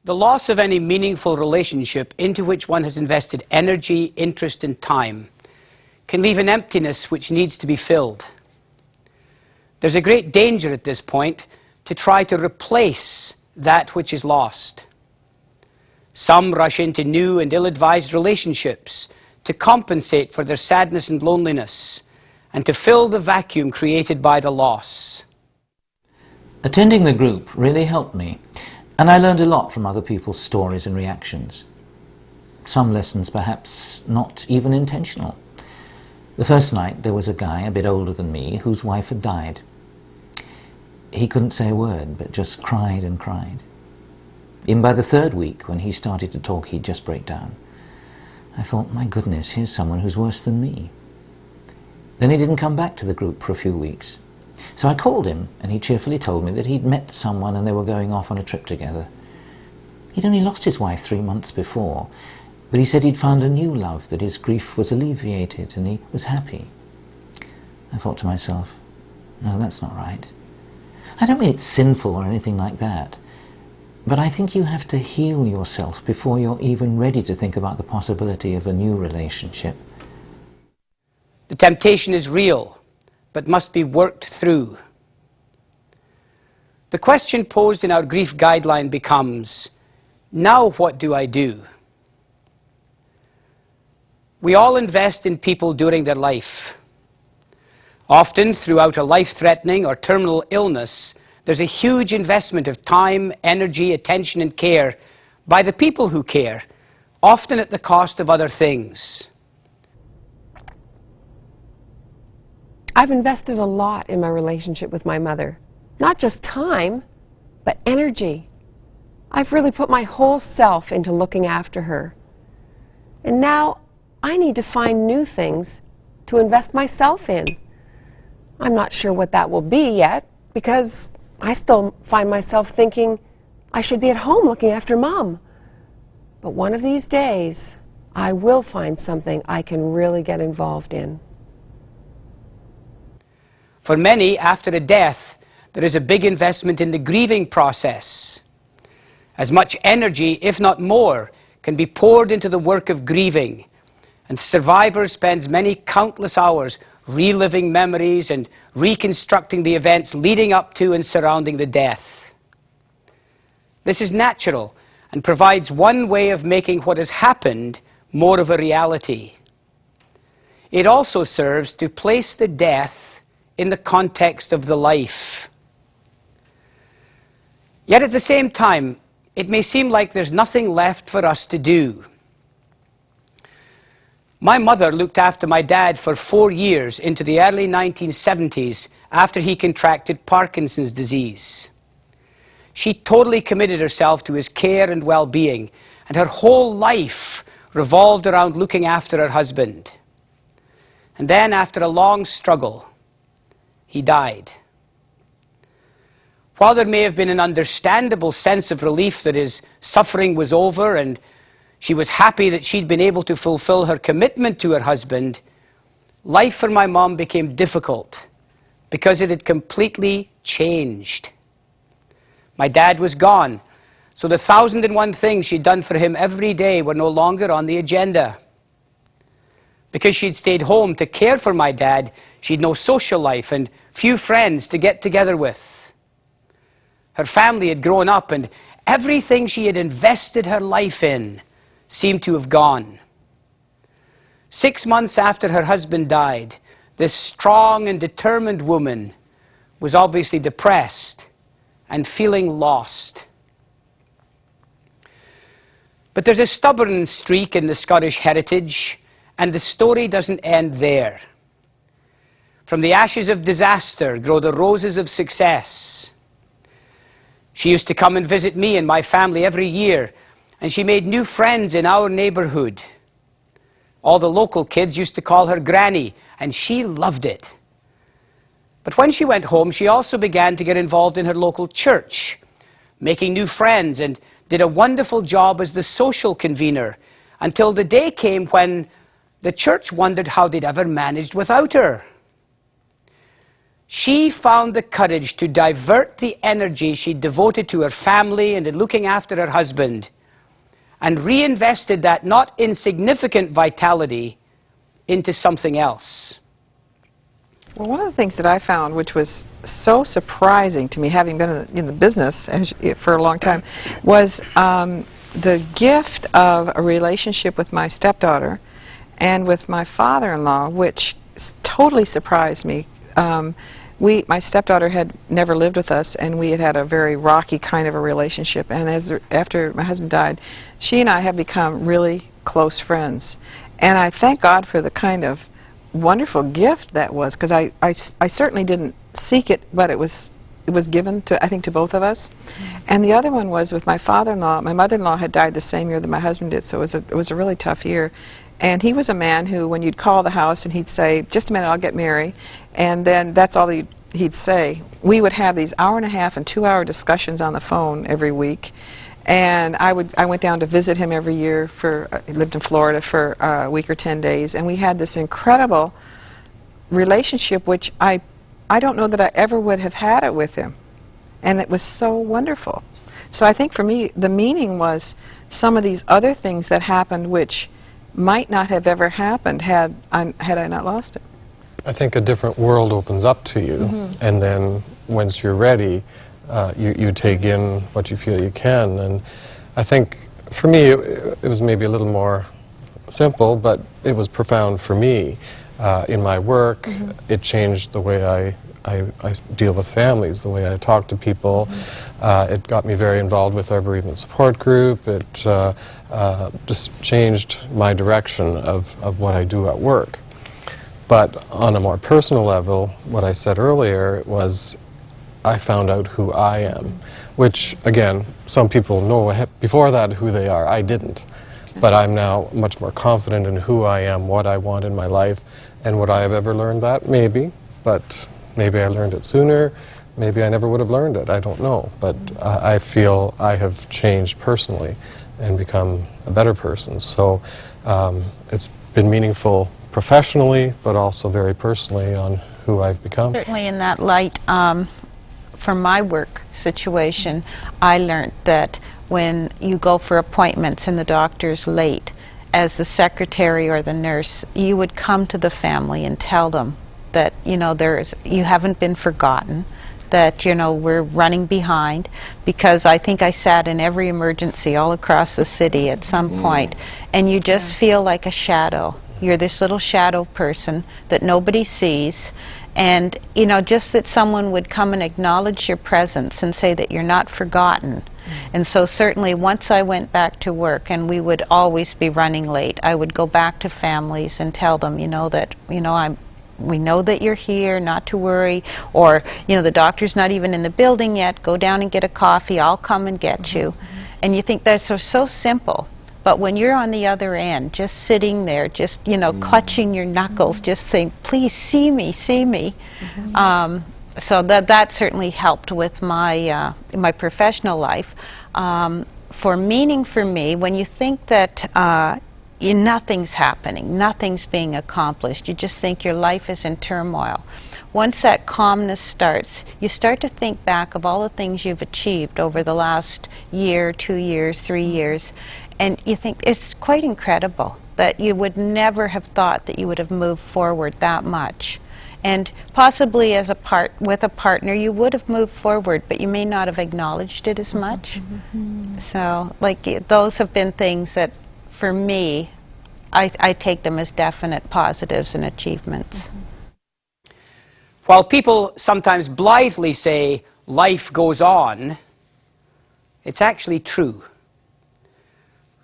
The loss of any meaningful relationship into which one has invested energy, interest, and time can leave an emptiness which needs to be filled. There's a great danger at this point to try to replace that which is lost. Some rush into new and ill-advised relationships to compensate for their sadness and loneliness and to fill the vacuum created by the loss. Attending the group really helped me, and I learned a lot from other people's stories and reactions. Some lessons perhaps not even intentional. The first night there was a guy a bit older than me whose wife had died. He couldn't say a word, but just cried and cried. Even by the third week, when he started to talk, he'd just break down. I thought, my goodness, here's someone who's worse than me. Then he didn't come back to the group for a few weeks. So I called him, and he cheerfully told me that he'd met someone and they were going off on a trip together. He'd only lost his wife 3 months before, but he said he'd found a new love, that his grief was alleviated and he was happy. I thought to myself, no, that's not right. I don't mean it's sinful or anything like that, but I think you have to heal yourself before you're even ready to think about the possibility of a new relationship. The temptation is real, but must be worked through. The question posed in our grief guideline becomes, now what do I do? We all invest in people during their life. Often, throughout a life-threatening or terminal illness, there's a huge investment of time, energy, attention, and care by the people who care, often at the cost of other things. I've invested a lot in my relationship with my mother. Not just time, but energy. I've really put my whole self into looking after her. And now I need to find new things to invest myself in. I'm not sure what that will be yet, because I still find myself thinking I should be at home looking after Mom. But one of these days, I will find something I can really get involved in. For many, after a death, there is a big investment in the grieving process. As much energy, if not more, can be poured into the work of grieving, and the survivor spends many countless hours reliving memories and reconstructing the events leading up to and surrounding the death. This is natural and provides one way of making what has happened more of a reality. It also serves to place the death in the context of the life. Yet at the same time, it may seem like there's nothing left for us to do. My mother looked after my dad for 4 years into the early 1970s after he contracted Parkinson's disease. She totally committed herself to his care and well-being, and her whole life revolved around looking after her husband. And then, after a long struggle, he died. While there may have been an understandable sense of relief that his suffering was over and she was happy that she'd been able to fulfill her commitment to her husband, life for my mom became difficult because it had completely changed. My dad was gone, so the 1,001 things she'd done for him every day were no longer on the agenda. Because she'd stayed home to care for my dad, she'd no social life and few friends to get together with. Her family had grown up, and everything she had invested her life in seemed to have gone. 6 months after her husband died, this strong and determined woman was obviously depressed and feeling lost. But there's a stubborn streak in the Scottish heritage, and the story doesn't end there. From the ashes of disaster grow the roses of success. She used to come and visit me and my family every year, and she made new friends in our neighborhood. All the local kids used to call her Granny, and she loved it. But when she went home, she also began to get involved in her local church, making new friends, and did a wonderful job as the social convener, until the day came when the church wondered how they'd ever managed without her. she found the courage to divert the energy she devoted to her family and in looking after her husband, and reinvested that not insignificant vitality into something else. Well, one of the things that I found, which was so surprising to me, having been in the business for a long time, was the gift of a relationship with my stepdaughter and with my father-in-law, which totally surprised me. My stepdaughter had never lived with us, and we had had a very rocky kind of a relationship. And after my husband died, she and I have become really close friends. And I thank God for the kind of wonderful gift that was, because I certainly didn't seek it, but it was given to, I think, to both of us. And the other one was with my father-in-law. My mother-in-law had died the same year that my husband did, so it was a really tough year. And he was a man who, when you'd call the house and he'd say, "Just a minute, I'll get Mary," and then that's all he'd say. We would have these hour-and-a-half and 2-hour discussions on the phone every week. And I went down to visit him every year he lived in Florida for a week or 10 days, and we had this incredible relationship, which I don't know that I ever would have had it with him. And it was so wonderful. So I think for me, the meaning was some of these other things that happened which might not have ever happened had I not lost it. I think a different world opens up to you, and then once you're ready, you take in what you feel you can. And I think for me it was maybe a little more simple, but it was profound for me. In my work, it changed the way I deal with families, the way I talk to people. It got me very involved with our bereavement support group. It just changed my direction of what I do at work. But on a more personal level, what I said earlier was I found out who I am, which, again, some people know before that who they are. I didn't. But I'm now much more confident in who I am, what I want in my life, and would I have ever learned that? Maybe, but maybe I learned it sooner. Maybe I never would have learned it. I don't know. But I feel I have changed personally and become a better person. So it's been meaningful professionally, but also very personally on who I've become. Certainly in that light, from my work situation, I learned that when you go for appointments and the doctor's late, as the secretary or the nurse, you would come to the family and tell them that, you know, you haven't been forgotten, that, you know, we're running behind, because I think I sat in every emergency all across the city at some point, and you just feel like a shadow. You're this little shadow person that nobody sees, and, you know, just that someone would come and acknowledge your presence and say that you're not forgotten. And so certainly once I went back to work, and we would always be running late, I would go back to families and tell them, you know, that, you know, we know that you're here, not to worry, or, you know, the doctor's not even in the building yet, go down and get a coffee, I'll come and get you. And you think that's so simple. But when you're on the other end, just sitting there, just, you know, clutching your knuckles, just saying, please see me, see me. So that certainly helped with my my professional life. For meaning for me, when you think that nothing's happening, nothing's being accomplished, you just think your life is in turmoil. Once that calmness starts, you start to think back of all the things you've achieved over the last year, 2 years, 3 years, and you think it's quite incredible that you would never have thought that you would have moved forward that much. And possibly with a partner, you would have moved forward, but you may not have acknowledged it as much. So, like, those have been things that, for me, I take them as definite positives and achievements. While people sometimes blithely say, life goes on, it's actually true.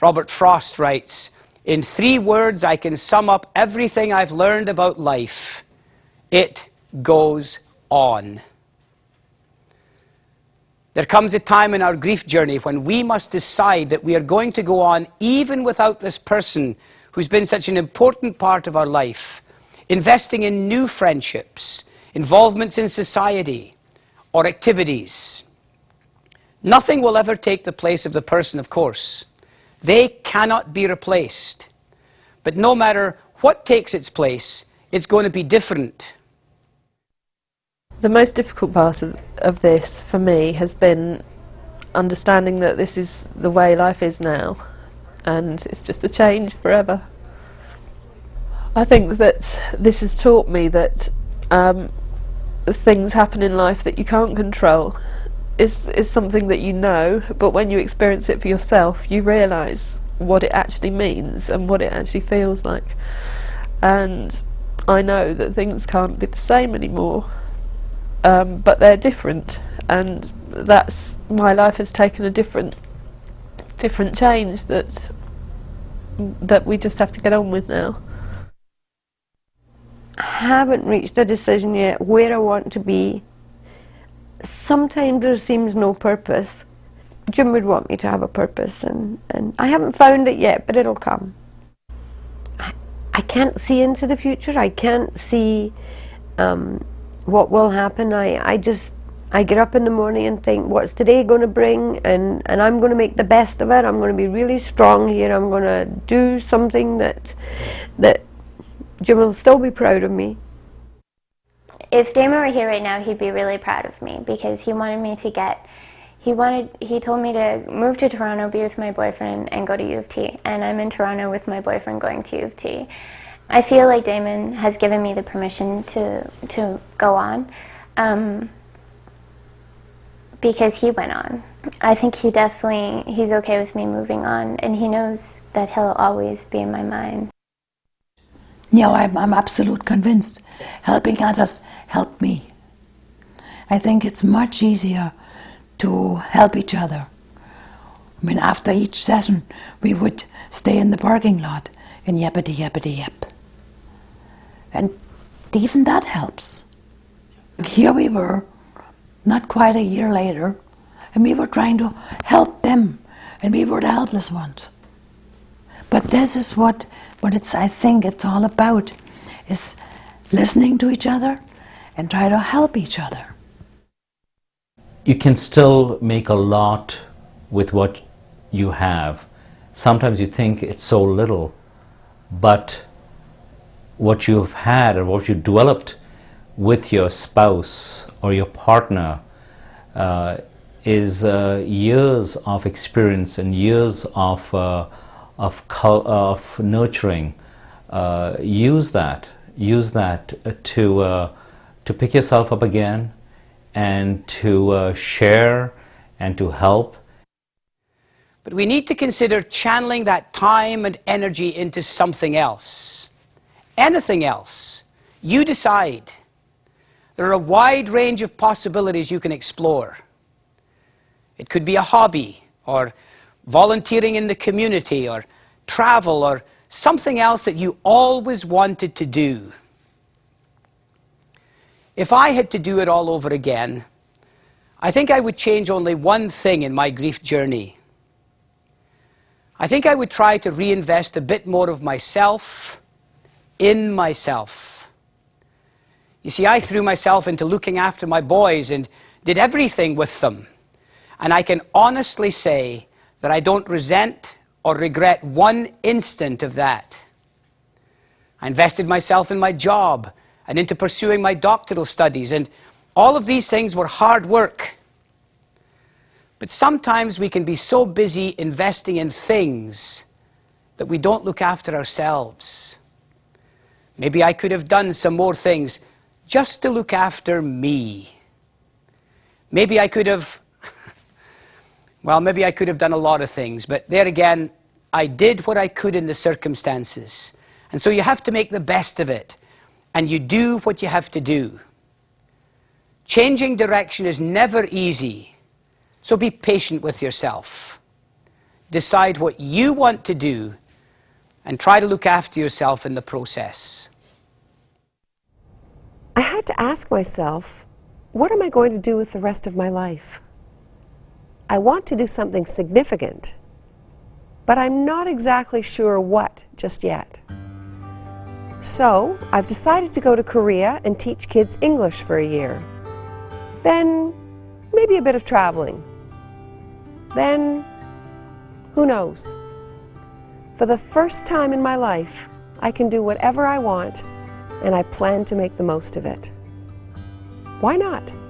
Robert Frost writes, in 3 words I can sum up everything I've learned about life. It goes on. There comes a time in our grief journey when we must decide that we are going to go on even without this person who's been such an important part of our life, investing in new friendships, involvements in society, or activities. Nothing will ever take the place of the person, of course. They cannot be replaced. But no matter what takes its place, it's going to be different. The most difficult part of this for me has been understanding that this is the way life is now, and it's just a change forever. I think that this has taught me that things happen in life that you can't control. Is something that you know, but when you experience it for yourself, you realise what it actually means and what it actually feels like. And I know that things can't be the same anymore, but they're different, and that's, my life has taken a different change that we just have to get on with now. I haven't reached a decision yet where I want to be. Sometimes there seems no purpose. Jim would want me to have a purpose, and I haven't found it yet, but it'll come. I can't see into the future. I can't see what will happen. I get up in the morning and think, what's today going to bring, and I'm going to make the best of it. I'm going to be really strong here. I'm going to do something that Jim will still be proud of me. If Damon were here right now, he'd be really proud of me, because he wanted me to he told me to move to Toronto, be with my boyfriend, and go to U of T. And I'm in Toronto with my boyfriend going to U of T. I feel like Damon has given me the permission to go on, because he went on. I think he's okay with me moving on, and he knows that he'll always be in my mind. Yeah, I'm absolutely convinced. Helping others help me. I think it's much easier to help each other. I mean, after each session, we would stay in the parking lot and yappity yappity yap. And even that helps. Here we were, not quite a year later, and we were trying to help them, and we were the helpless ones. But this is what I think it's all about, is listening to each other and try to help each other. You can still make a lot with what you have. Sometimes you think it's so little, but what you've had or what you developed with your spouse or your partner is years of experience and years of nurturing. Use that to pick yourself up again, and to share and to help. But we need to consider channeling that time and energy into something else. Anything else. You decide. There are a wide range of possibilities you can explore. It could be a hobby, or volunteering in the community, or travel, or something else that you always wanted to do. If I had to do it all over again, I think I would change only one thing in my grief journey. I think I would try to reinvest a bit more of myself in myself. You see, I threw myself into looking after my boys and did everything with them. And I can honestly say that I don't resent or regret one instant of that. I invested myself in my job and into pursuing my doctoral studies, and all of these things were hard work. But sometimes we can be so busy investing in things that we don't look after ourselves. Maybe I could have done some more things just to look after me. Maybe I could have, maybe I could have done a lot of things, but there again, I did what I could in the circumstances. And so you have to make the best of it, and you do what you have to do. Changing direction is never easy, so be patient with yourself. Decide what you want to do, and try to look after yourself in the process. I had to ask myself, what am I going to do with the rest of my life? I want to do something significant, but I'm not exactly sure what just yet. So I've decided to go to Korea and teach kids English for a year. Then maybe a bit of traveling. Then, who knows? For the first time in my life, I can do whatever I want, and I plan to make the most of it. Why not?